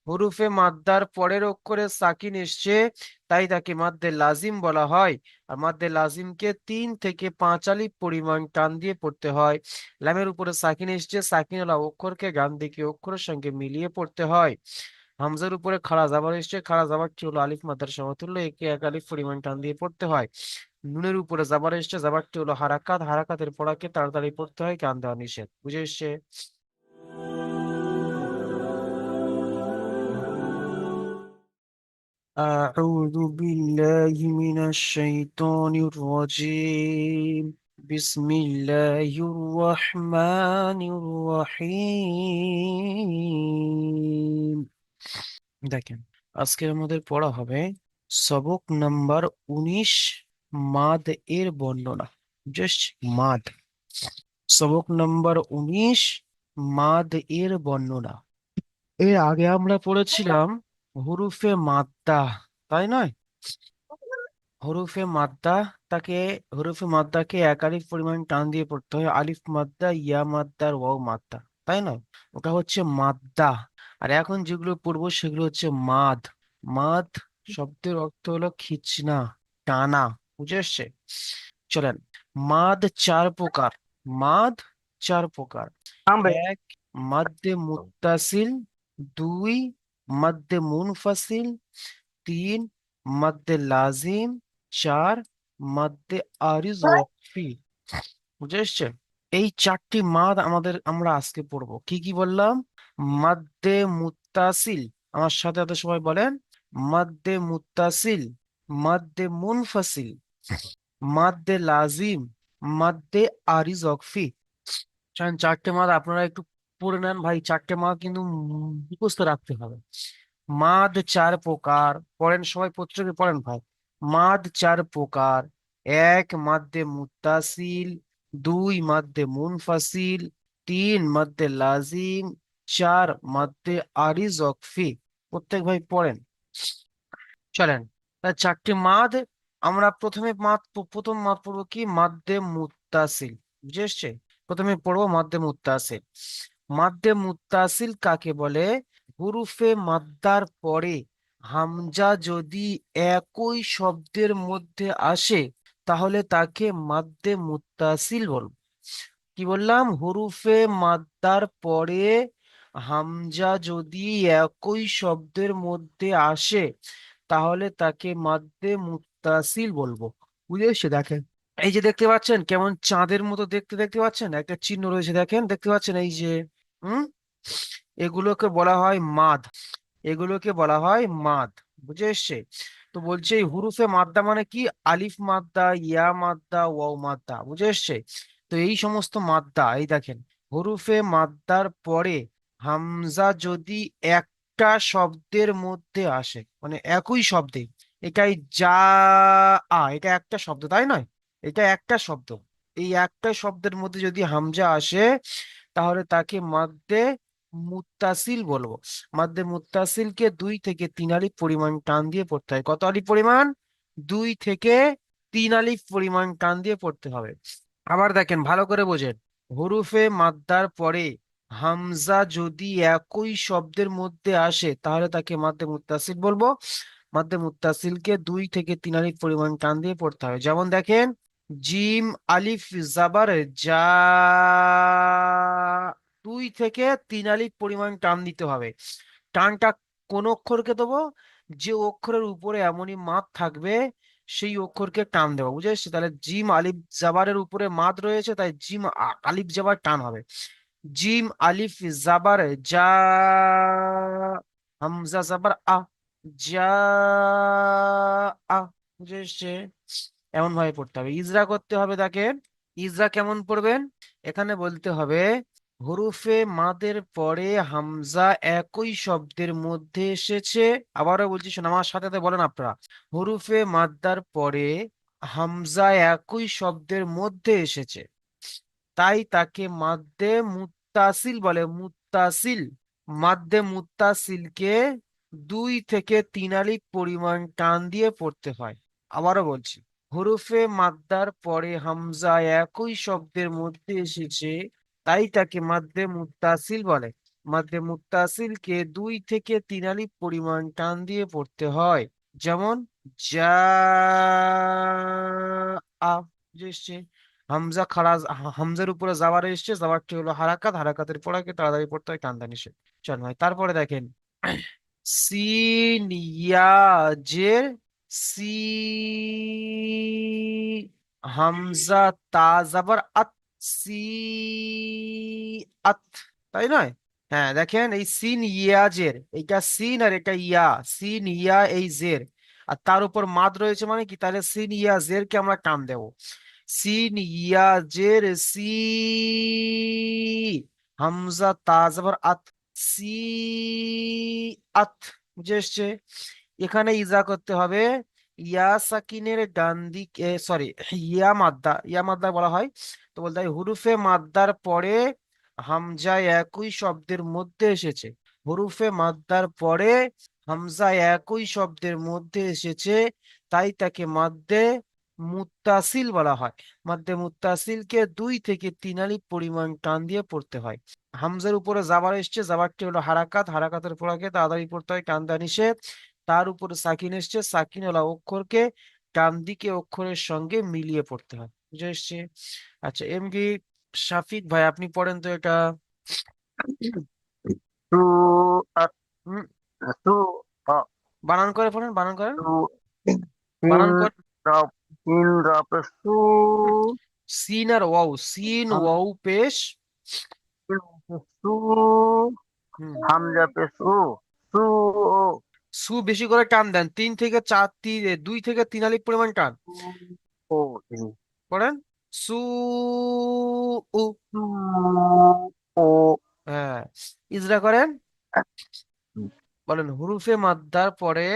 হরুফে মাদ্দার পরের অক্ষরে সাকিন এসছে, তাই তাকে মাদ্দে লাজিম বলা হয়। আর মাদ্দে লাজিমকে 3 থেকে 5 আলিফ পরিমাণ টান দিয়ে পড়তে হয়। লামের উপরে সাকিন এসছে, সাকিনওয়ালা অক্ষরকে ডান দিকে অক্ষরের সঙ্গে মিলিয়ে পড়তে হয়। হামজার উপরে খাড়া জাবার এসছে, খাড়া জাবারটি হলো আলিফ মাদ্দার সমতুল্য, একে 1 আলিফ পরিমাণ টান দিয়ে পড়তে হয়। নুনের উপরে জাবার এসছে, জাবারটি হলো হারাকাত, হারাকাতের পড়াকে তাড়াতাড়ি পড়তে হয়, কান দেওয়া নিষেধ। বুঝে এসছে? أعوذ بالله من الشيطان الرجيم. بسم الله الرحمن الرحيم. দেখেন, আজকে আমাদের পড়া হবে সবক নাম্বার 19, মাদ এর বর্ণনা। জাস্ট মাদ। সবক নাম্বার 19, মাদ এর বর্ণনা। এর আগে আমরা পড়েছিলাম হুরুফে মাদ্দা, তাই নয়? হরুফে মাদ্দা, তাকে হরুফে মাদ্দাকে 1 আলিফ পরিমাণ টান দিয়ে পড়তে হয়, আলিফ মাদ্দা, ইয়া মাদ্দা আর ওয়াও মাদ্দা, তাই নয়? ওটা হচ্ছে মাদ্দা। আর এখন যেগুলো পড়বো সেগুলো হচ্ছে মাদ। মাদ শব্দের অর্থ হলো খিচনা, টানা। বুঝে এসছে? চলেন। মাদ 4 প্রকার। মাদ 4 প্রকার। हाँ भाई। এক, মাদ্দে মুত্তাসিল। দুই, মাদ্দে মুনফাসিল। তিন, মাদ্দে লাজিম। চার, মাদ্দে আরিজ ওয়াকফি। বুঝে এসছে? এই 4টি মাদ আমরা আজকে পড়বো। কি কি বললাম? মাদ্দে মুত্তাসিল, আমার সাথে সাথে সবাই বলেন। মাদ্দে মুত্তাসিল, মাদ্দে মুনফাসিল, মাদ্দে লাজিম, মাদ্দে আরিজ ওয়াকফি। 4টে মাদ আপনারা একটু পড়ে নেন ভাই। 4টে মাদ কিন্তু মুখস্থ রাখতে হবে। মাদ 4 প্রকার। পড়েন সবাই, প্রত্যেকে পড়েন ভাই। মাদ 4 প্রকার। এক, মাদ্দে মুত্তাসিল। দুই, মাদ্দে মুনফাসিল। তিন, মাদ্দে লাজিম। চার, মাদ্দে আরিজ ওয়াকফি। প্রত্যেক ভাই পড়েন। চলেন, তাহলে 4টি মাদ। আমরা প্রথম মাদ পড়বো কি? মাদ্দে মুত্তাসিল। বুঝে এসছে? প্রথমে পড়বো মাদ্দে মুত্তাসিল। মাদ্দে মুত্তাসিল কাকে বলে? হুরুফে মাদ্দার পরে হামজা যদি একই শব্দের মধ্যে আসে, তাহলে তাকে মাদ্দে মুত্তাসিল বলবো। কি বললাম? হুরুফে মাদ্দার পরে হামজা যদি একই শব্দের মধ্যে আসে, তাহলে তাকে মাদ্দে মুত্তাসিল বলবো। বুঝে এসছে? দেখেন, এই যে দেখতে পাচ্ছেন কেমন চাঁদের মতো দেখতে, দেখতে পাচ্ছেন একটা চিহ্ন রয়েছে, দেখেন, দেখতে পাচ্ছেন এই যে। হুম এগুলোকে বলা হয় মাদ। এগুলোকে বলা হয় মাদ। বুঝে এসছে? তো বলছে এই হুরুফে মাদ্দা মানে কি? আলিফ মাদ্দা, ইয়া মাদ্দা, ওয়াও মাদ্দা। বুঝে এসছে? তো এই সমস্ত মাদ্দা, এই দেখেন, হুরুফে মাদ্দার পরে হামজা যদি একটা শব্দের মধ্যে আসে, মানে একই শব্দে, এটাই যা এটা একটা শব্দ, তাই নয়? এটা একটা শব্দ। এই একটা শব্দের মধ্যে যদি হামজা আসে, তাহলে তাকে মাদ্দে মুত্তাসিল বলবো। মাদ্দে মুত্তাসিলকে 2 থেকে 3 আলিফ পরিমাণ টান দিয়ে পড়তে হয়। কত আলিফ পরিমাণ? 2 থেকে 3 আলিফ পরিমাণ টান দিয়ে পড়তে হবে। আবার দেখেন, ভালো করে বোঝেন। হরুফে মাদ্দার পরে হামজা যদি একই শব্দের মধ্যে আসে, তাহলে তাকে মাদ্দে মুত্তাসিল বলবো। মাদ্দে মুত্তাসিলকে 2 থেকে 3 আলিফ পরিমাণ টান দিয়ে পড়তে হবে। যেমন দেখেন, জিম আলিফ জাবার যা, 2 থেকে 3 আলিফ পরিমাণ টান দিতে হবে। টানটা কোন অক্ষরকে দেবো? যে অক্ষরের উপরে এমনই মাদ থাকবে, সেই অক্ষরকে টান দেবো। বুঝে এসছে? তাহলে জিম আলিফ জাবারের উপরে মাদ রয়েছে, তাই জিম আলিফ জাবার টান হবে। জিম আলিফ জাবার যা, হামজা জাবার আ, যা আ। বুঝে এসছে? এমন ভাবে পড়তে হবে, ইজরা করতে হবে তাকে। ইজরা কেমন পড়বেন? এখানে বলতে হবে, হরুফে মাদের পরে হামজা একই শব্দের মধ্যে এসেছে। আবারও বলছি, শোনো আমার সাথে সাথে বলেন আপনারা। হরুফে মাদ্দার পরে হামজা একই শব্দের মধ্যে এসেছে, তাই তাকে মাদ্দে মুত্তাসিল বলে। মুত্তাসিল। মাদ্দে মুত্তাসিলকে 2 থেকে 3 আলিফ পরিমাণ টান দিয়ে পড়তে হয়। আবারও বলছি, হরুফে মাদ্দার পরে হামজা একই শব্দের মধ্যে এসেছে, তাই তাকে মাদ্দে মুত্তাসিল বলে। মাদ্দে মুত্তাসিলকে 2 থেকে 3 আলিফ পরিমাণ টান দিয়ে পড়তে হয়। যেমন যা আ, যে এসছে হামজা খাড়া, হামজার উপরে জাবার এসছে, জাবারটি হলো হারাকাত, হারাকাতের পড়াকে তাড়াতাড়ি পড়তে হয়, টানতে নিষেধ। চল ভাই তারপরে দেখেন সিন ইয়া জের সি, হামজা তা জাবার আত, সি আত, তাই নয়? হ্যাঁ দেখেন এই সিন ইয়া জের, এইটা সিন আর এটা ইয়া, সিন ইয়া এই জের, আর তার উপর মাদ রয়েছে মানে কি, তাহলে সিন ইয়া জের কে আমরা টান দেব। সিন ইয়া জের সি, হামজা তা জাবার আত, সি আত, বুঝে এসছে? এখানে ইজা করতে হবে ইয়া সাকিনের ডান দিকে, সরি ইয়া মাদ্দা, ইয়া মাদ্দা বলা হয়, তো বলতে হয় হুরুফে মাদ্দার পরে হামজা একই শব্দের মধ্যে এসেছে, হুরুফে মাদ্দার পরে হামজা একই শব্দের মধ্যে এসেছে, তাই তাকে মাদ্দে মুত্তাসিল বলা হয়। মাদ্দে মুত্তাসিলকে 2 থেকে 3 আলিফ পরিমাণ টান দিয়ে পড়তে হয়। হামজার উপরে জাবার এসছে, জাবারটি হলো হারাকাত, হারাকাতের পড়াকে তাড়াতাড়ি পড়তে হয়, টান দেওয়া নিষেধ। তার উপরে সাকিন এসছে, সাকিন ওলা অক্ষরকে ডান দিকে অক্ষরের সঙ্গে মিলিয়ে পড়তে হয়, বুঝে এসছে? আচ্ছা এমডি শাফিক ভাই আপনি পড়েন তো এটা। সু আত হুম, সু আ বানান করে পড়েন, বানান করেন, সু বানান তিন কর। রাপ তিন রাপে সু হুম, সিন আর ওয়াও, সিন হাম ওয়াও পেশ। সু হুম, হামজা পে সু সু ও সু বেশি করে টান দেন, 3 থেকে 4, 2 থেকে 3 আলিফ পরিমাণ টান সু ও করেন। সু উ, সু ও হ্যাঁ ইজরা করেন, বলেন হুরুফে মাদ্দার পরে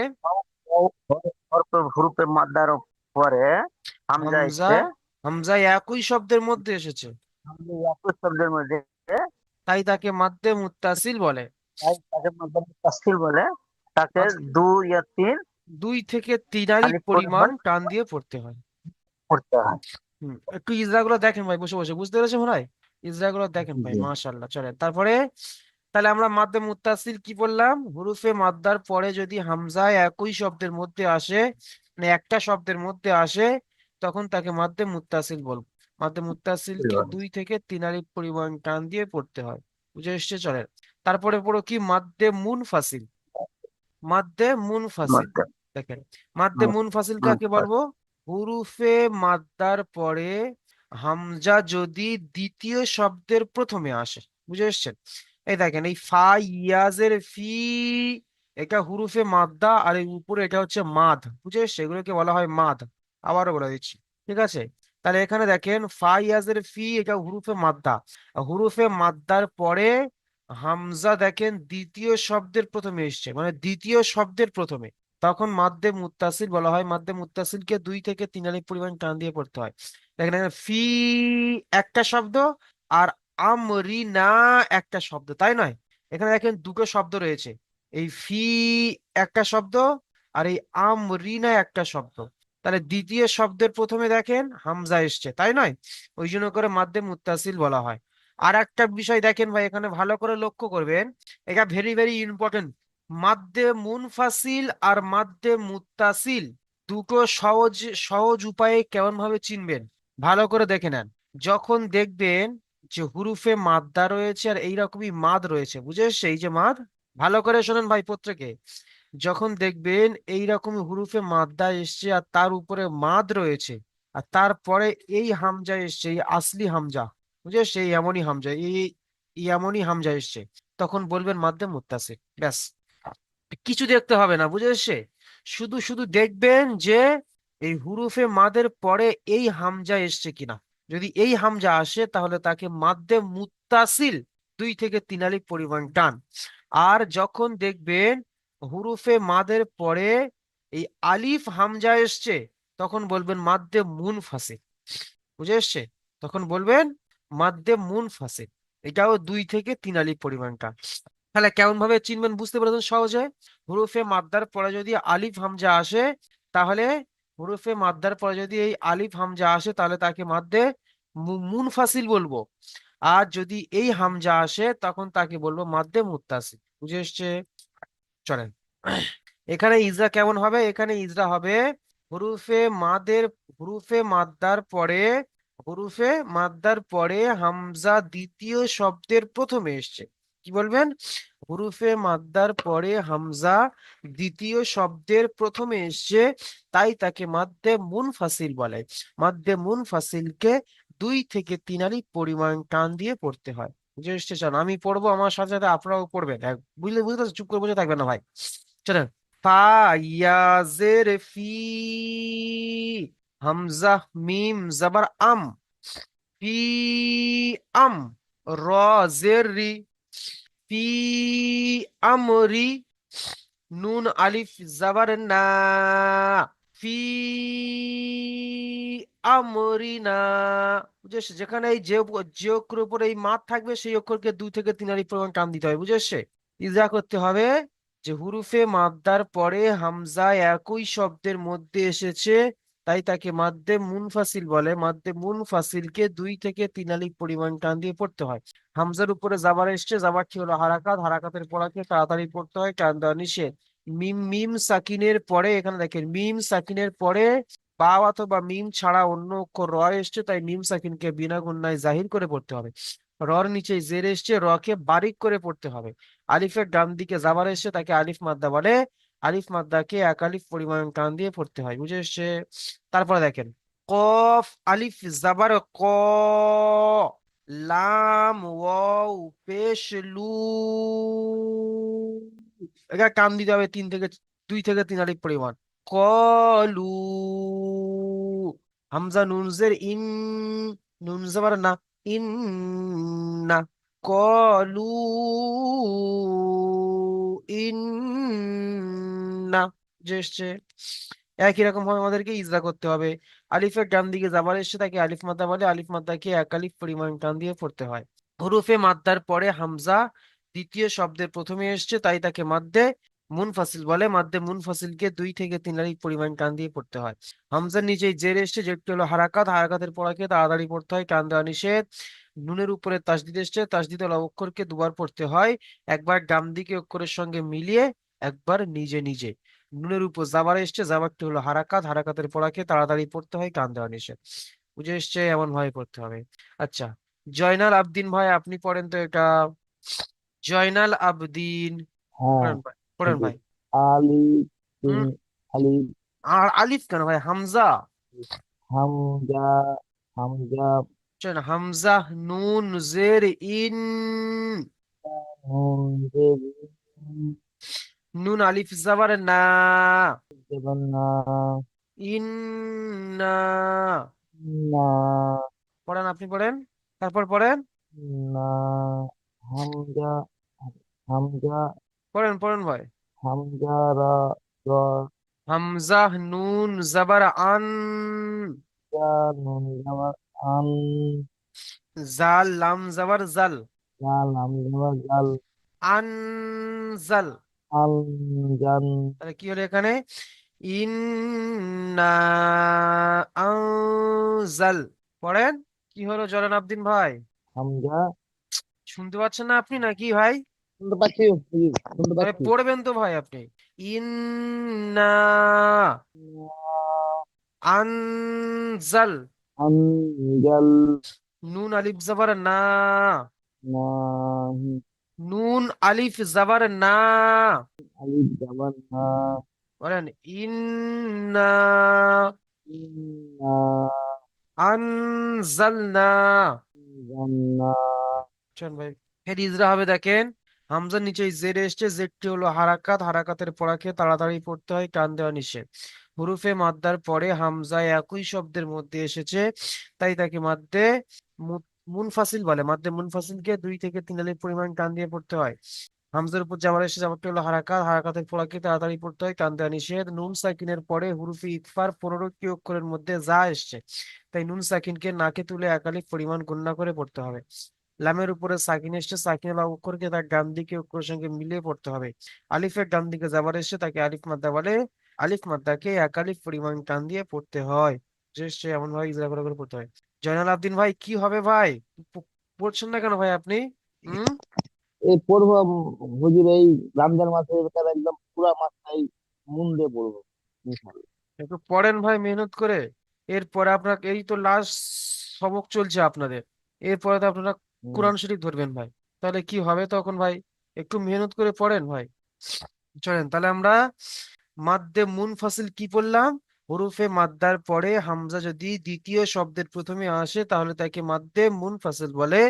হুরুপে মাদ্দার পরে হামজা হামজা, এসছে, হামজা একই শব্দের মধ্যে এসেছে, হামজা একই শব্দের মধ্যে, তাই তাকে মাদ্দে মুত্তাসিল বলে। তাই তাকে মাদ্দার তাসকিল বলে। তাকে আচ্ছা, 2 या 3 2 থেকে 3 আলিফ আলিফ পরিমাণ পরিমাণ টান দিয়ে পড়তে হয়। পড়তে হয়। একটু ইজরাগুলো দেখেন ভাই, বসে বসে বুঝতে পেরেছেন ভাই? ইজরাগুলো দেখেন ভাই, জি। মাশাআল্লাহ। চলেন তারপরে, তাহলে আমরা মাদ্দে মুত্তাসিল কি বললাম, হুরুফে মাদ্দার পরে যদি হামজা একই শব্দের মধ্যে আসে, মানে একটা শব্দের মধ্যে আসে, তখন তাকে মাদ্দে মুত্তাসিল বলবো। মাদ্দে মুত্তাসিলকে 2 থেকে 3 আলিফ পরিমাণ টান দিয়ে পড়তে হয়, বুঝে এসছে? চলেন তারপরে পড়ো কি মাদ্দে মুনফাসিল। মাদ্দে মুনফাসিল মাদ্দা দেখেন, মাদ্দে মুনফাসিল কাকে বলবো, হুরুফে মাদ্দার পরে হামজা যদি দ্বিতীয় শব্দের প্রথমে আসে, বুঝে এসছেন? এই দেখেন এই ফা ইয়াজের ফি, এটা হুরুফে মাদ্দা, আর এই উপরে এটা হচ্ছে মাদ, বুঝে এসছে? এগুলোকে বলা হয় মাদ। আবারও বলে দিচ্ছি, ঠিক আছে? তাহলে এখানে দেখেন ফা ইয়াজের ফি, এটা হুরুফে মাদ্দা, আর হুরুফে মাদ্দার পরে হামজা দেখেন দ্বিতীয় শব্দের প্রথমে এসছে, মানে দ্বিতীয় শব্দের প্রথমে, তখন মাদ্দে মুত্তাসিল বলা হয়। মাদ্দে মুত্তাসিলকে 2 থেকে 3 আলিফ পরিমাণ টান দিয়ে পড়তে হয়। দেখেন এখানে ফি একটা শব্দ, আর আমরিনা একটা শব্দ, তাই নয়? এখানে দেখেন দুটো শব্দ রয়েছে, এই ফি একটা শব্দ, আর এই আমরিনা একটা শব্দ, তাহলে দ্বিতীয় শব্দের প্রথমে দেখেন হামজা এসছে, তাই নয়? ওই জন্য করে মাদ্দে মুত্তাসিল বলা হয়। আর একটা বিষয় দেখেন ভাই, এখানে ভালো করে লক্ষ্য করবেন, এটা ভেরি ভেরি ইম্পর্টেন্ট। মাদ্দে মুনফাসিল আর মাদ্দে মুত্তাসিল দুটো সহজ সহজ উপায়ে কেমন ভাবে চিনবেন, ভালো করে দেখে নেন। যখন দেখবেন যে হুরুফে মাদ্দা রয়েছে আর এইরকমই মাদ রয়েছে, বুঝে এসছে? এই যে মাদ, ভালো করে শোনেন ভাই প্রত্যেকে, যখন দেখবেন এইরকমই হুরুফে মাদ্দা এসছে আর তার উপরে মাদ রয়েছে, আর তারপরে এই হামজা এসছে, এই আসলি হামজা, বুঝে সেই এমনই হামজা, এই এমনই হামজা এসছে, তখন বলবেন মাদ্দে মুত্তাসিল, ব্যাস। কিছু দেখতে হবে না, বুঝে এসছে? শুধু শুধু দেখবেন যে এই হুরুফে মাদের পরে এই হামজা এসছে কিনা, যদি এই হামজা আসে তাহলে তাকে মাদ্দে মুত্তাসিল, 2 থেকে 3 আলিফ পরিমাণ টান। আর যখন দেখবেন হুরুফে মাদের পরে এই আলিফ হামজা এসছে, তখন বলবেন মাদ্দে মুনফাসিল, বুঝে এসছে? তখন বলবেন মাদ্দে মুনফাসিল, এটাও 2 থেকে 3 আলিফ পরিমাণটা। তাহলে কেমন ভাবে চিনবেন বুঝতে পেরেছেন সহজে? হুরুফে মাদ্দার পরে যদি আলিফ হামজা আসে, তাহলে হুরুফে মাদ্দার পরে যদি এই আলিফ হামজা আসে তাহলে তাকে মাদ্দে মুনফাসিল বলবো। আর যদি এই হামজা আসে তখন তাকে বলবো মাদ্দে মুত্তাসিল। বুঝে এসছে? চলেন। এখানে ইজরা কেমন হবে? এখানে ইজরা হবে হুরুফে মাদের, হুরুফে মাদ্দার পরে, হুরুফে মাদ্দার পরে হামজা দ্বিতীয় শব্দের প্রথমে এসছে। কি বলবেন? হুরুফে মাদ্দার পরে হামজা দ্বিতীয় শব্দের প্রথমে এসছে, তাই তাকে মাদ্দে মুনফাসিল বলে। মাদ্দে মুনফাসিলকে 2 থেকে 3 আলিফ পরিমাণ টান দিয়ে পড়তে হয়। বুঝে এসছে? চল আমি পড়বো, আমার সাথে সাথে আপনারাও পড়বেন। বুঝলে বুঝতে চুপ করে বসে থাকবেন না ভাই। চলেন। ফা, ইয়া, জের, ফি, হামজা, মিম জবর আম, ফি আম, র, জের রি, ফি আমরি, নুন আলিফ জবর না, ফি আমরিনা। বুঝেছে? যেখানে এই যে অক্ষরের উপরে এই মাত থাকবে সেই অক্ষরকে 2 থেকে 3 আলিফ পরিমাণ টান দিতে হবে। বুঝেছে? ইজা করতে হবে যে হুরুফে মাদ্দার পরে হামজা একই শব্দের মধ্যে এসেছে, তাই তাকে মাদ্দে মুনফাসিল বলে। মাদ্দে মুনফাসিলকে 2 থেকে 3 আলিফ পরিমাণ টান দিয়ে পড়তে হয়। হামজার উপরে জাবার এসছে, জাবারটি হলো হারাকাত, হারাকাতের পড়াকে তাড়াতাড়ি পড়তে হয়, টান দেওয়া নিষেধ। মিম, মিম সাকিনের পরে, এখানে দেখেন মিম সাকিনের পরে বা অথবা মিম ছাড়া অন্য অক্ষর র এসছে, তাই মিম সাকিনকে বিনা গুণনায় জাহির করে পড়তে হবে। রর নিচে জের এসছে, র কে বারিক করে পড়তে হবে। আলিফের ডান দিকে জাবার এসছে, তাকে আলিফ মাদ্দা বলে। আলিফ মাদ্দাকে 1 আলিফ পরিমাণ টান দিয়ে পড়তে হয়। বুঝে এসছে? তারপরে দেখেন কফ, আলিফ জাবার ক, লাম ওয়াও পেশ লু, এটা টান দিতে হবে 2 থেকে 3 আলিফ পরিমাণ। কলু, হামজা নুন জের ইন, নুন জবর না, ইন না, কলু ইন্না। যে এসছে একই রকম ভাবে আমাদেরকে ইজরা করতে হবে। আলিফের ডান দিকে যাবার এসছে, তাকে আলিফ মাদ্দা বলে। আলিফ মাদ্দাকে 1 আলিফ পরিমাণ টান দিয়ে পড়তে হয়। হরুফে মাদ্দার পরে হামজা দ্বিতীয় শব্দের প্রথমে এসছে, তাই তাকে মাদ্দে মুনফাসিল বলে। মাদ্দে মুনফাসিলকে 2 থেকে 3 আলিফ পরিমাণ টান দিয়ে পড়তে হয়। হামজার নিচে জের এসছে, যেটি হলো হারাকাত, হারাকাতের পড়াকে তাড়াতাড়ি পড়তে হয়, টান দেওয়া নিষেধ। নুনের উপরে তাসদিদ এসছে, তাসদিদ হলো অক্ষরকে দুবার পড়তে হয়, একবার ডান দিকে অক্ষরের সঙ্গে মিলিয়ে, একবার নিজে নিজে। নুনের উপর জাবার এসছে, জাবারটি হলো হারাকাত, হারাকাতের পড়াকে তাড়াতাড়ি পড়তে হয়, টান দেওয়া নিষেধ। বুঝে এসছে? এমন ভাবে পড়তে হবে। আচ্ছা, জয়নাল আবদিন ভাই আপনি পড়েন তো এটা। জয়নাল আবদিন হ্যাঁ, পড়েন ভাই, পড়েন হুজুর। ভাই। আলিফ, হুম। আলিফ, আর আলিফ কেন ভাই? হামজা। হামজা, হামজা, চলেন, হামজা, নুন জের ইন, নুন জের, নুন আলিফ জাবার না, দেবেন না, ইন্না। না, পড়েন, আপনি পড়েন, তারপর পড়েন, না, হামজা, হামজা, পড়েন পড়েন ভাই। হামজা, রা, রা, হামজা নুন জাবার আন, জা, নুন জাবার আন, জাল লাম জাবার জাল, জাল, লাম জাবার জাল, আনজাল। আল, জান, তাহলে কি হলো এখানে? ইন্না আনজাল। পড়েন, কি হলো জলান আবদিন ভাই? হামজা। শুনতে পাচ্ছেন না আপনি নাকি ভাই? শুনতে পাচ্ছি হুজুর, শুনতে তবে পাচ্ছি। পড়বেন তো ভাই আপনি। ইন্না আনজাল, আনজাল, নুন আলিফ জাবার না, নাহি, নুন আলিফ জাবার না। আলিফ জাবার না, বলেন ইন্না ইন্না, আনজালনা। জান্না, চল ভাই, ফের ইজরা হবে দেখেন। হামজার নিচে জেড এসছে, জেডটি হলো হারাকাত, হারাকাতের পড়াকে তাড়াতাড়ি পড়তে হয়, টান দেওয়া নিষেধ। হুরুফে মাদ্দার পরে হামজা একই শব্দের মধ্যে এসেছে, তাই তাকে মাদ্দে মুনফাসিল বলে। মাদ্দে মুনফাসিলকে 2 থেকে 3 আলিফ পরিমাণ টান দিয়ে পড়তে হয়। হামজার উপর জাবার এসে, জাবারটি হলো হারাকাত, হারাকাতের পড়াকে তাড়াতাড়ি পড়তে হয়, টান দেওয়া নিষেধ। নুন সাকিনের পরে হুরুফে ইকফার 15টি অক্ষরের মধ্যে যা এসছে, তাই নুন সাকিনকে নাকে তুলে 1 আলিফ পরিমাণ গুণনা করে পড়তে হবে। লামের উপরে সাকিন এসছে, সাকিন বা অক্ষরকে তার ডান দিকে অক্ষরের সঙ্গে মিলিয়ে পড়তে হবে। আলিফের ডান দিকে জাবার এসছে, তাকে আলিফ মাদ্দা বলে। আলিফ মাদ্দাকে 1 আলিফ পরিমাণ টান দিয়ে পড়তে হয়। যে সে এমন ভাবে ইজরা করে করে পড়তে হয়। জয়নাল আবদিন ভাই কি হবে ভাই? পড়ছেন না কেন ভাই আপনি? হুম। এই পড়বো হুজুর, এই রমজান মাসে এবার একদম পুরা মাসটাই মন দিয়ে পড়বো ইনশাআল্লাহ। একটু পড়েন ভাই মেহনত করে। এরপরে আপনার এই তো লাস্ট সবক চলছে আপনাদের, এরপরে তো আপনারা হুম। কোরআন শরীফ ধরবেন ভাই। তাহলে কি হবে তখন ভাই? একটু মেহনত করে পড়েন ভাই। চলেন তাহলে আমরা মাদ্দে মুনফাসিল কি পড়লাম? হরুফে মাদ্দার পরে হামজা যদি দ্বিতীয় শব্দের প্রথমে আসে তাহলে তাকে মাদ্দে মুনফাসিল বলে।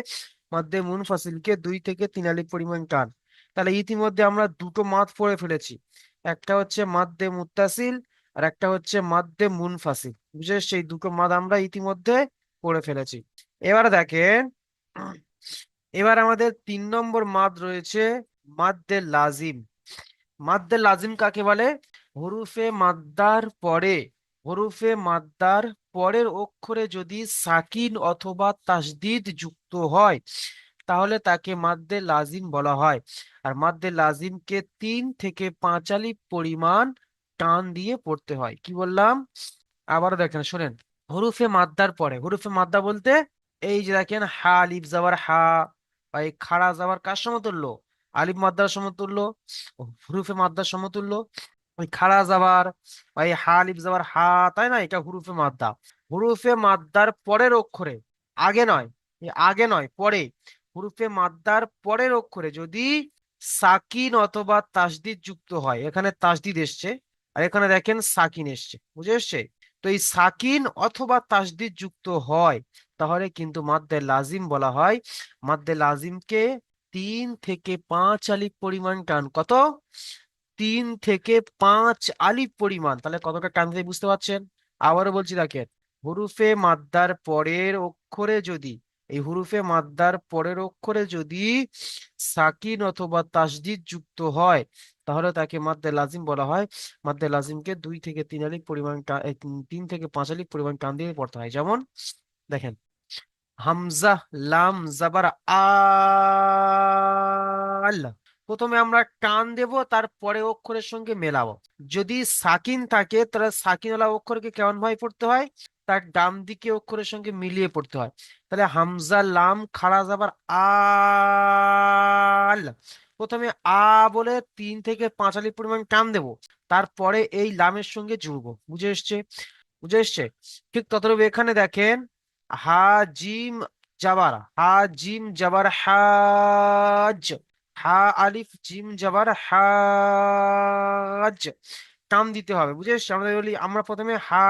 মাদ্দে মুনফাসিলকে 2 থেকে 3 আলিফ পরিমাণ টান। তাহলে ইতিমধ্যে আমরা দুটো মাদ পড়ে ফেলেছি, একটা হচ্ছে মাদ্দে মুত্তাসিল আর একটা হচ্ছে মাদ্দে মুনফাসিল। বুঝে সেই দুটো মাদ আমরা ইতিমধ্যে পড়ে ফেলেছি। এবার দেখেন, এবার আমাদের 3 নম্বর মাদ রয়েছে, মাদ্দে লাজিম। মাদ্দে লাজিম কাকে বলে? হরুফে মাদ্দার পরে, হরুফে মাদ্দার পরের অক্ষরে যদি সাকিন অথবা তাসদিদ যুক্ত হয় তাহলে তাকে মাদ্দে লাজিম বলা হয়। আর মাদ্দে লাজিমকে 3 থেকে 5 আলিফ পরিমাণ টান দিয়ে পড়তে হয়। কি বললাম? আবার দেখেন শোনেন, হরুফে মাদ্দার পরে, হরুফে মাদ্দা বলতে এই যে দেখেন হা আলিফ যাবার হা, বা এই খাড়া যাবার কার সমতুল্য? আলিফ মাদ্দার সমতুল্য, হরুফে মাদ্দার সমতুল্য। ওই খাড়া যাবার বা এই হা আলিফ যাবার হা, তাই না? এটা হরুফে মাদ্দা। হরুফে মাদ্দার পরের অক্ষরে, আগে নয়, আগে নয় পরে, হরুফে মাদ্দার পরের অক্ষরে যদি সাকিন অথবা তাসদিদ যুক্ত হয়, এখানে তাসদিদ এসছে আর এখানে দেখেন সাকিন এসছে, বুঝে এসছে? তো এই সাকিন অথবা তাসদিদ যুক্ত হয় তাহলে কিন্তু মাদ্দে লাজিম বলা হয়। মাদ্দে লাজিমকে 3 থেকে 5 আলিফ পরিমাণ টান, কত? 3 থেকে 5 আলিফ পরিমাণ, তাহলে কতটা টান দিতে বুঝতে পারছেন? আবারও বলছি দেখেন, হুরুফে মাদ্দার পরের অক্ষরে যদি, এই হুরুফে মাদ্দার পরের অক্ষরে যদি সাকিন অথবা তাসদিদ যুক্ত হয় তাহলে তাকে মাদ্দে লাজিম বলা হয়। মাদ্দে লাজিমকে 2 থেকে 3 আলিফ পরিমাণ 3 থেকে 5 আলিফ পরিমাণ টান দিয়ে পড়তে হয়। যেমন দেখেন, হামজা লাম জাবার আল, প্রথমে আমরা টান দেব, তারপরে অক্ষরের সঙ্গে মেলাবো। যদি সাকিন থাকে তাহলে সাকিনওয়ালা অক্ষরকে কেমন ভাবে পড়তে হয়? তার ডান দিকে অক্ষরের সঙ্গে মিলিয়ে পড়তে হয়। তাহলে হামজা লাম খাড়া যাবার আল, প্রথমে আ বলে 3 থেকে 5 আলিফ পরিমাণ টান দেব, তারপরে এই লামের সঙ্গে জুড়বো। বুঝে এসছে? বুঝে এসছে? ঠিক ততরূপ এখানে দেখেন, হা জিম জাবার, হা জিম জাবার হাজ, হা আলিফ জিম জাবার হাজ, টান দিতে হবে। বুঝে এসছে? আমরা বলি, আমরা প্রথমে হা,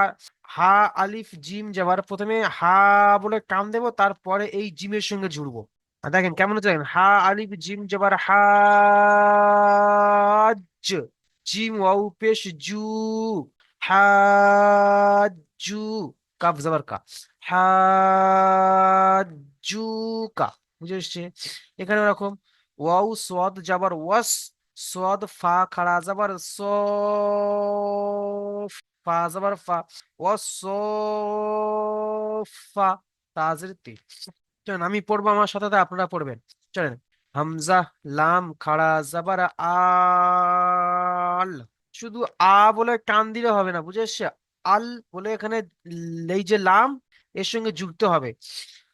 হা আলিফ জিম জাবার, প্রথমে হা বলে টান দেবো, তারপরে এই জিমের সঙ্গে জুড়বো। আর দেখেন কেমন হচ্ছে, দেখেন হা আলিফ জিম জাবার হাজ, জিম ওয়াও পেশ জু, হাজু, কাফ জবর কা, হাজুকা। বুঝে এসছে? এখানে ওরকম ওয়াও সোয়াদ যাবার ওয়াস, সোয়াদ ফা খাড়া যাবার স, ফা যাবার ফা, ওয়াসফা, তাজের তে। চলেন আমি পড়বো, আমার সাথে সাথে আপনারা পড়বেন। চলেন, হামজা লাম খাড়া যাবার আল, শুধু আ বলে টান দিলে হবে না, বুঝে এসছে? আল বলে এখানে এই যে লাম এর সঙ্গে যুক্ত হবে।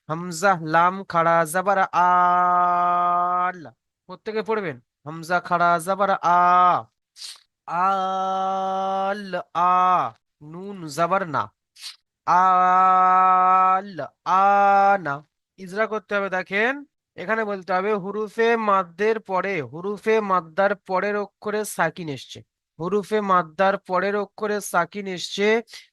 হামজা লাম খাড়া যাবার আল, প্রত্যেকে পড়বেন। হামজা খাড়া যাবার আ, আল আ, নুন যাবার না, আল আনা, ইজরা করতে হবে। দেখেন এখানে বলতে হবে হুরুফে মাদ্দের পরে, হুরুফে মাদ্দার পরের অক্ষরে সাকিন এসছে, হুরুফে মাদ্দার পরের অক্ষরে সাকিন এসছে,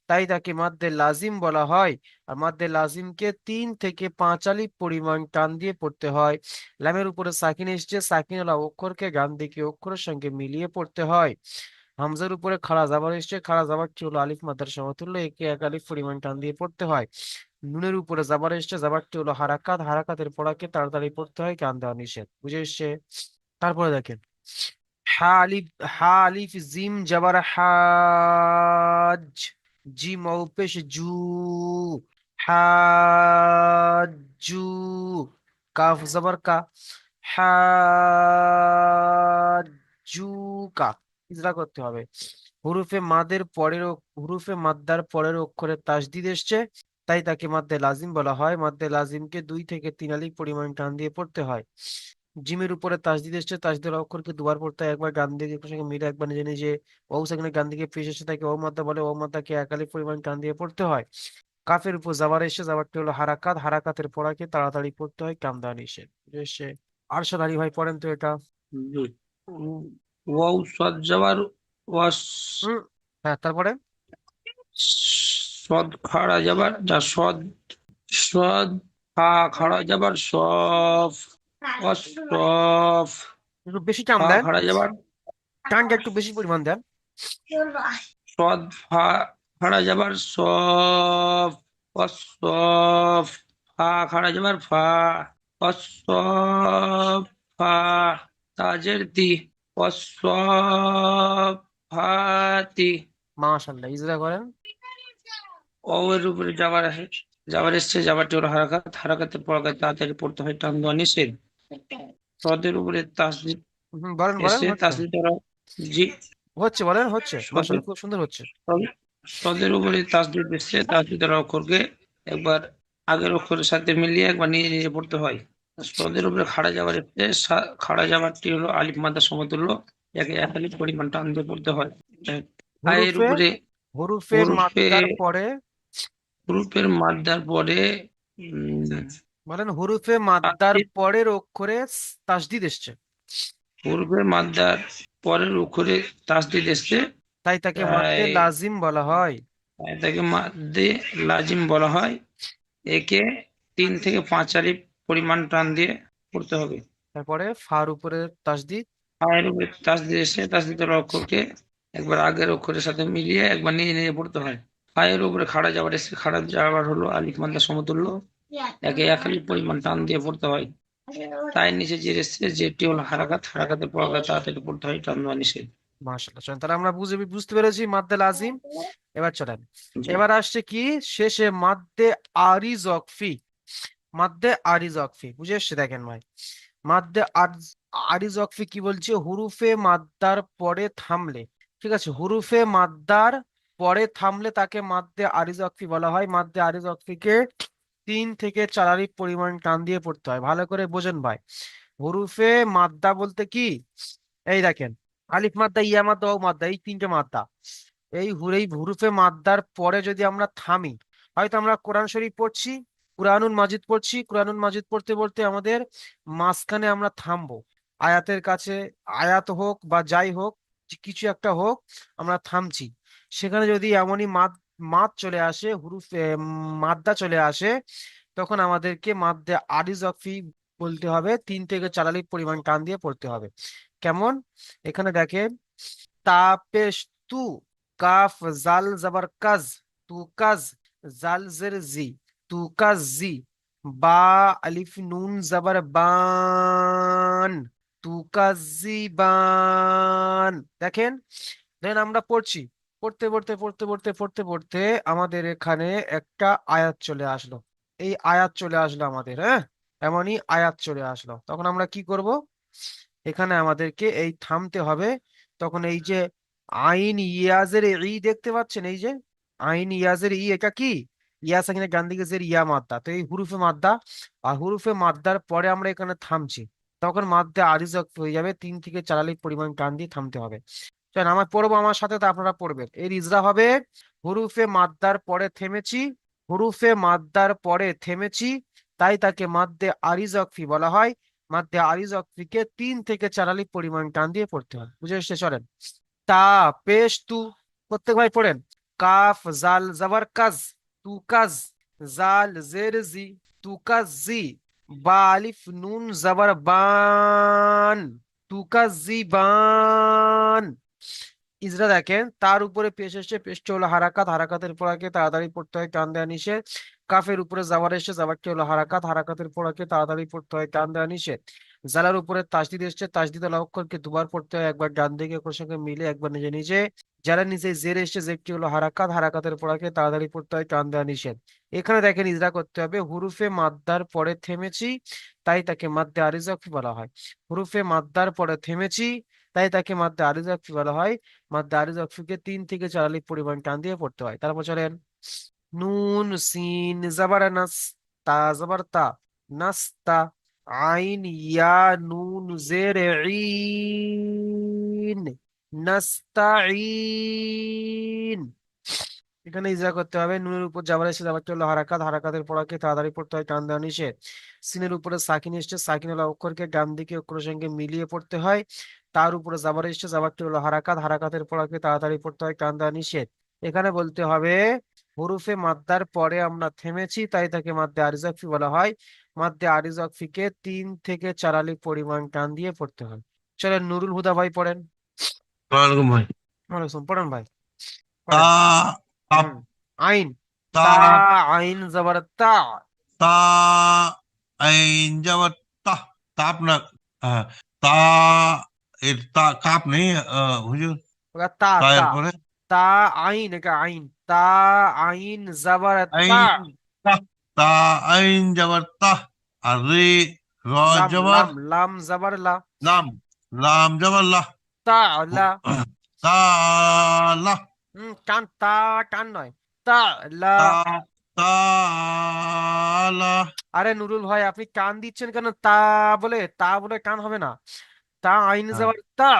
তাই তাকে মাদ্দে লাজিম বলা হয়। আর মাদ্দে লাজিমকে 3 থেকে 5 আলিফ পরিমাণ টান দিয়ে পড়তে হয়। লামের উপরে সাকিন এসছে, সাকিনওয়ালা অক্ষরকে ডান দিকে অক্ষরের সঙ্গে মিলিয়ে পড়তে হয়। হামজার উপরে খাড়া জাবার এসছে, খাড়া জাবারটি হলো আলিফ মাদ্দার সমতুল্য, একে 1 আলিফ পরিমাণ টান দিয়ে পড়তে হয়। নুনের উপরে জাবার এসছে, জাবারটি হলো হারাকাত, হারাকাতের পড়াকে তাড়াতাড়ি পড়তে হয়, কান দেওয়া নিষেধ। বুঝে এসছে? তারপরে দেখেন, হা আলিফ, হা আলিফ জিম জাবার হাজ, জিম ওয়াও পেশ জু, হাজু, কাফ জাবার কা, হাজুকা, ইজরা করতে হবে। হুরুফে মাদের পরের হরুফে মাদ্দার পরের অক্ষরে তাসদিদ এসছে, তাই তাকে মাদ্দে লাজিম বলা হয়। মাদ্দে লাজিমকে 2 থেকে 3 আলিফ পরিমাণ টান দিয়ে পড়তে হয়। জিমের উপরে তাসদিদ এসছে, তাসদিদের অক্ষরকে দুবার পড়তে হয়, একবার গান দিকে সঙ্গে মিলে, একবার নিজে নিজে। ওয়াও সেখানে গান দিকে পেশ এসে তাকে ওয়াও মাদ্দা বলে, ওয়াও মাদ্দাকে 1 আলিফ পরিমাণ টান দিয়ে পড়তে হয়। কাফের উপর জাবার এসে, জাবারটি হলো হারাকাত, হারাকাতের পড়াকে তাড়াতাড়ি পড়তে হয়, কাম দেওয়া নিষেধ। এসে আরশাদ আলী ভাই পড়েন তো এটা। জি। ওয়াও সদ যাবার ওয়াস, হুম। হ্যাঁ, তারপরে সদ খাড়া যাবার যা সদ, সদ ফা খাড়া যাবার সফ, অসফ, একটু বেশি টান ফা দেন, খাড়া যাবার টানটা একটু বেশি পরিমাণ দেন। সদ ফা খাড়া যাবার সফ, অসফ, ফা খাড়া যাবার ফা, অসফ, ফা, তাজের দি, অসফ, ফাতি। মাশাআল্লাহ, ইজরা করেন। ও এর উপরে যাবার যাবার এসছে, যাবারটি হলো হারাকাত, হারাকাতের পড়াকে তাড়াতাড়ি পড়তে হয়, টান দেওয়া নিষেধ। সদের উপরে তাসদিদ বলেন বলেন, এসে হচ্ছে তাসদিদ দ্বারা, জি, হচ্ছে, বলেন হচ্ছে, সদের, মাশাআল্লাহ খুব সুন্দর হচ্ছে। সদের উপরে তাসদিদ এসছে, তাসদিদ দ্বারা অক্ষরকে একবার আগের অক্ষরের সাথে মিলিয়ে একবার নিজে নিজে পড়তে হয়। সদের উপরে খাড়া যাবার এসছে, খাড়া যাবারটি হলো আলিফ মাদ্দা সমতুল্য, একে 1 আলিফ পরিমাণ টান দিয়ে পড়তে হয়। আয়ের হুরুফে উপরে হুরুফে হরফে, মাদ্দার পরে, হরফের মাদ্দার পরে বলেন হুরুফে মাদ্দার তাসদিদ, পরের অক্ষরে তাসদিদ এসছে, পূর্বে মাদ্দার পরের অক্ষরে তাসদিদ এসছে, তাই তাকে মাদ্দে তাই লাজিম বলা হয়। এটাকে মাদ্দে লাজিম বলা হয়। একে 3 থেকে 5 আলিফ পরিমাণ টান দিয়ে পড়তে হবে। তারপরে ফার উপরে তাসদিদ। আয়ের উপরে তাসদিদ এসে তাসদিদের অক্ষরকে একবার আগের অক্ষরের সাথে মিলিয়ে একবার নিজে নিজে পড়তে হয়। আয়ের উপরে খাড়া যাবার এসে, খাড়া যাবার হলো আলিফ মাদ্দা সমতুল্য, একে 1 আলিফ পরিমাণ টান দিয়ে পড়তে হয়। তাই নিচে যে এসছে, যেটি হলো হারাকাত, হারাকাতের পড়াকে তাড়াতাড়ি পড়তে হয়, টান দেওয়া নিষেধ। মাশাআল্লাহ, চলেন তাহলে আমরা বুঝতে পেরেছি মাদ্দে লাজিম। এবার চলেন, জি। এবার আসছে কি শেষে মাদ্দে আরিজ ওয়াকফি। মাদ্দে আরিজ ওয়াকফি বুঝে এসছে, দেখেন ভাই, মাদ্দে আরিজ ওয়াকফি কি বলছে, হুরুফে মাদ্দার পরে থামলে, ঠিক আছে, হুরুফে মাদ্দার পরে থামলে তাকে মাদ্দে আরিজ ওয়াকফি বলা হয়। মাদ্দে আরিজ ওয়াকফিকে 3 থেকে 4 আলিফ পরিমাণ টান দিয়ে পড়তে হয়, ভালো করে বোঝেন ভাই। হুরুফে মাদ্দা বলতে কি, এই দেখেন, আলিফ মাদ্দা, ইয়া মাদ্দা, ও মাদ্দা, এই 3টে মাদ্দা। এই হুরুফে মাদ্দার পরে যদি আমরা থামি, হয়তো আমরা কোরআন শরীফ পড়ছি, কুরআনুল মাজিদ পড়ছি, কুরআনুল মাজিদ পড়তে পড়তে আমাদের মাঝখানে আমরা থামবো, আয়াতের কাছে, আয়াত হোক বা যাই হোক, কিছু একটা হোক, আমরা থামছি, সেখানে যদি এমনই মাদ মাদ চলে আসে, মাদ্দা চলে আসে, তখন আমাদেরকে মাদ্দে আরিজ ওয়াকফি বলতে হবে, 3 থেকে 4 আলিফ পরিমাণ টান দিয়ে পড়তে হবে। কেমন, এখানে দেখেন, তাপেশ তু, কাফ জাল জবর কাজ, তু কাজ, জাল জের জি, তু কাজ জি, বা আলিফ নুন জবর বান, তু কাজ জি বান। দেখেন, দেন আমরা পড়ছি, পড়তে পড়তে আমাদের এখানে একটা আয়াত চলে আসলো। এই আয়াত চলে আসলো আমাদের, হ্যাঁ, এমনই আয়াত চলে আসলো, তখন আমরা কি করব, এখানে আমাদেরকে এই থামতে হবে। তখন এই যে আইন ইয়াজের ই দেখতে পাচ্ছেন, এই যে আইন ইয়াজের ই, এটা কি, ইয়া সাকিনের ডান দিকে জের, ইয়া মাদ্দা, তো এই হুরুফে মাদ্দা, আর হুরুফে মাদ্দার পরে আমরা এখানে থামছি, তখন মাদ্দে আরিজ ওয়াকফ হয়ে যাবে, 3 থেকে 4 আলিফ পরিমাণ টান দিয়ে থামতে হবে। চলেন আমার পড়বো, আমার সাথে, তো আপনারা পড়বেন। এর ইজরা হবে, হুরুফে মাদ্দার পরে থেমেছি, হুরুফে মাদ্দার পরে থেমেছি, তাই তাকে মাদ্দে আরিজ ওয়াকফি বলা হয়। মাদ্দে আরিজ ওয়াকফিকে 3 থেকে 4 আলিফ পরিমাণ টান দিয়ে পড়তে হয়, বুঝে এসছে, চলেন। তা পেশ তু, প্রত্যেক ভাই পড়েন। কাফ জাল জবর কাজ, তু কাজ, জাল জের জি, তু কাজ জি, বা আলিফ নুন জবর বান, তু কাজ জি বান। ইজরা দেখেন, তার উপরে পেশ এসে, পেশটা হলো হারাকাত, হারাকাতের পড়াকে তাড়াতাড়ি পড়তে হয়, টান দেওয়া নিষেধ। কাফের উপরে জাবার এসে, জাবারটি হলো হারাকাত, হারাকাতের পড়াকে তাড়াতাড়ি পড়তে হয়, টান দেওয়া নিষেধ। জালার উপরে তাসদিদ এসছে, তাসদিদ অক্ষরকে দুবার পড়তে হয়, একবার ডান দিকে ওর সঙ্গে মিলে, একবার নিজে নিজে। যারা নিচে জের এসছে, জেরটি হলো হারাকাত, হারাকাতের পড়াকে তাড়াতাড়ি পড়তে হয়, টান দেওয়া নিষেধ। এখানে দেখেন ইজরা করতে হবে, হুরুফে মাদ্দার পরে থেমেছি, তাই তাকে মাদ্দে আরিজ ওয়াকফি বলা হয়। হুরুফে মাদ্দার পরে থেমেছি, তাই তাকে মাদ্দে আরিজ ওয়াকফি বলা হয়। মাদ্দে আরিজ ওয়াকফিকে 3 থেকে 4 আলিফ পরিমাণ টান দিয়ে পড়তে হয়। তারপর চলেন, নুন সিন জবর নাস, তা জবর তা, নাস্তা। আইন ইয়া নুন জের ইন, নাস্তাইন। এখানে ইজা করতে হবে। নুনের উপর জাবার এসে জাবারটি হলো হারাকাত, হারাকাতের পড়াকে তাড়াতাড়ি পড়তে হয়, টান দেওয়া নিষেধ। সিনের উপরে সাকিন এসছে, সাকিন হলো অক্ষরকে ডান দিকে অক্ষরের সঙ্গে মিলিয়ে পড়তে হয়। তার উপরে জাবার এসছে, জাবারটি হলো হারাকাত, হারাকাতের পড়াকে তাড়াতাড়ি পড়তে হয়, টান দেওয়া নিষেধ। এখানে বলতে হবে হরুফে মাদ্দার পরে আমরা থেমেছি, তাই তাকে মাদ্দে আরিজ ওয়াকফি বলা হয়। মাদ্দে আরিজ ওয়াকফিকে 3 থেকে 4 আলিফ পরিমাণ টান দিয়ে পড়তে হয়। চলেন নুরুল হুদা ভাই পড়েন। ওয়ালাইকুম ভাই। ওয়ালাইকুম, পড়েন ভাই, তা পড়েন। তাপ হুম। আইন, তা, তাপ আইন জবর তা। তা আইন যাওয়ার তা তাপ না, হ্যাঁ, তা এর তা কাপ নেই হুজুর। ওটা তা, তা তা, এর পরে তা, আইন, এটা আইন, তা, আইন জবর তা। আইন তা, তা আইন যাওয়ার তা। আর রে র লাম, যাবার লাম, লাম জবর লা। লাম, লাম যাবার লা। তা লা। তা লা, কান, তা কান নয়, তা লা। তা তা লা, আরে নুরুল ভাই, আপনি কান দিচ্ছেন কেন? তা বলে, তা বলে কান হবে না। তা আইন হ্যাঁ, জবর তা,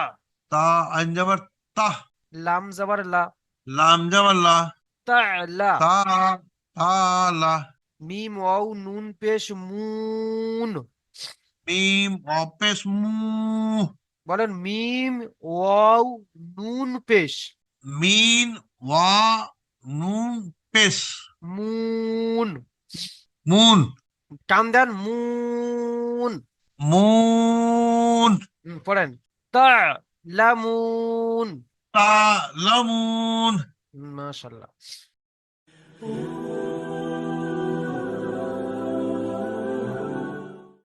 তা আইন যাবার তা, লাম জবর লা, লাম যাবার লা, তা লা। তা তা লা। মিম ওয়াও নুন পেশ মুন। মিম অপেশ মু, বলেন মিম ওয়াও নুন পেশ মিন ওয়া নুন পেশ মুন। মুন, টান দেন, মুন। মুন, পড়েন তা লামুন। তা লামুন। মাশাল্লাহ।